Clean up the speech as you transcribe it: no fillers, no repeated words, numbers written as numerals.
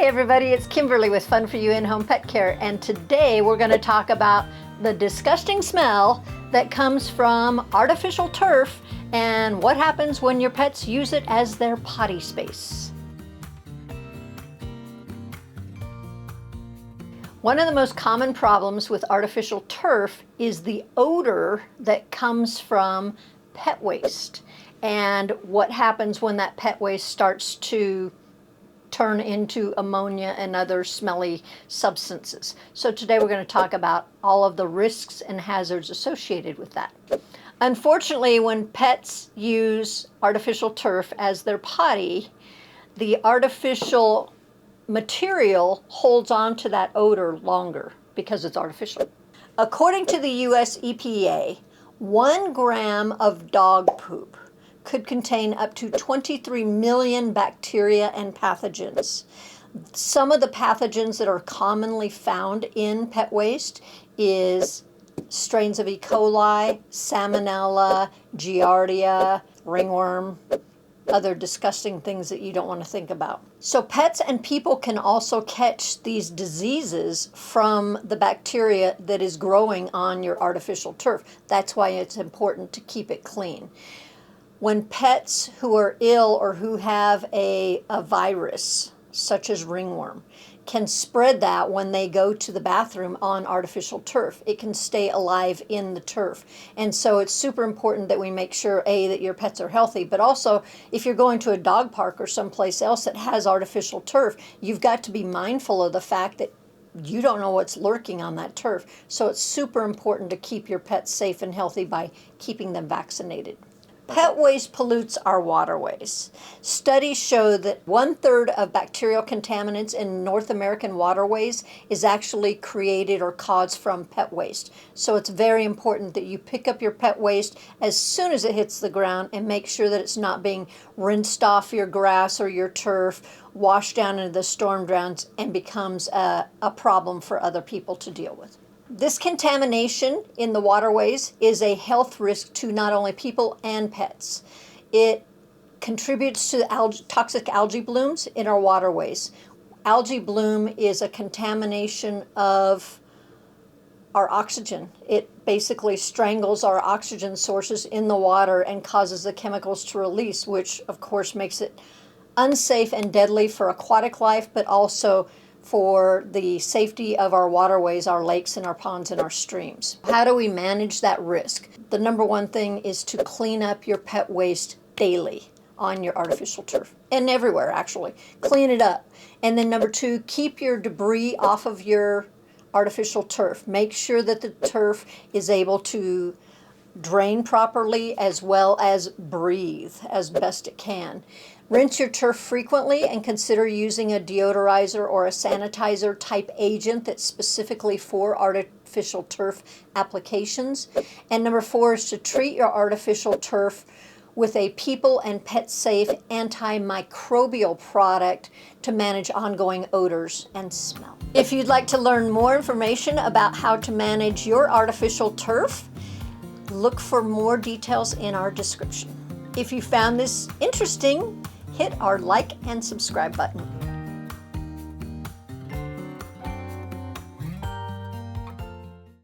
Hey everybody, it's Kimberly with Fun For You In-Home Pet Care, and today we're going to talk about the disgusting smell that comes from artificial turf and what happens when your pets use it as their potty space. One of the most common problems with artificial turf is the odor that comes from pet waste and what happens when that pet waste starts to turn into ammonia and other smelly substances. So today we're going to talk about all of the risks and hazards associated with that. Unfortunately, when pets use artificial turf as their potty, the artificial material holds on to that odor longer because it's artificial. According to the US EPA, 1 gram of dog poop could contain up to 23 million bacteria and pathogens. Some of the pathogens that are commonly found in pet waste is strains of E. coli, Salmonella, Giardia, ringworm, other disgusting things that you don't want to think about. So pets and people can also catch these diseases from the bacteria that is growing on your artificial turf. That's why it's important to keep it clean. When pets who are ill or who have a virus, such as ringworm, can spread that when they go to the bathroom on artificial turf. It can stay alive in the turf. And so it's super important that we make sure, A, that your pets are healthy, but also if you're going to a dog park or someplace else that has artificial turf, you've got to be mindful of the fact that you don't know what's lurking on that turf. So it's super important to keep your pets safe and healthy by keeping them vaccinated. Pet waste pollutes our waterways. Studies show that 1/3 of bacterial contaminants in North American waterways is actually created or caused from pet waste. So it's very important that you pick up your pet waste as soon as it hits the ground and make sure that it's not being rinsed off your grass or your turf, washed down into the storm drains, and becomes a problem for other people to deal with. This contamination in the waterways is a health risk to not only people and pets. It contributes to toxic algae blooms in our waterways. Algae bloom is a contamination of our oxygen. It basically strangles our oxygen sources in the water and causes the chemicals to release, which of course makes it unsafe and deadly for aquatic life, but also for the safety of our waterways, our lakes and our ponds and our streams. How do we manage that risk? The number one thing is to clean up your pet waste daily on your artificial turf, and everywhere actually. Clean it up. And then number two, keep your debris off of your artificial turf. Make sure that the turf is able to drain properly as well as breathe as best it can. Rinse your turf frequently and consider using a deodorizer or a sanitizer type agent that's specifically for artificial turf applications. And number four is to treat your artificial turf with a people and pet safe antimicrobial product to manage ongoing odors and smell. If you'd like to learn more information about how to manage your artificial turf, look for more details in our description. If you found this interesting, hit our like and subscribe button.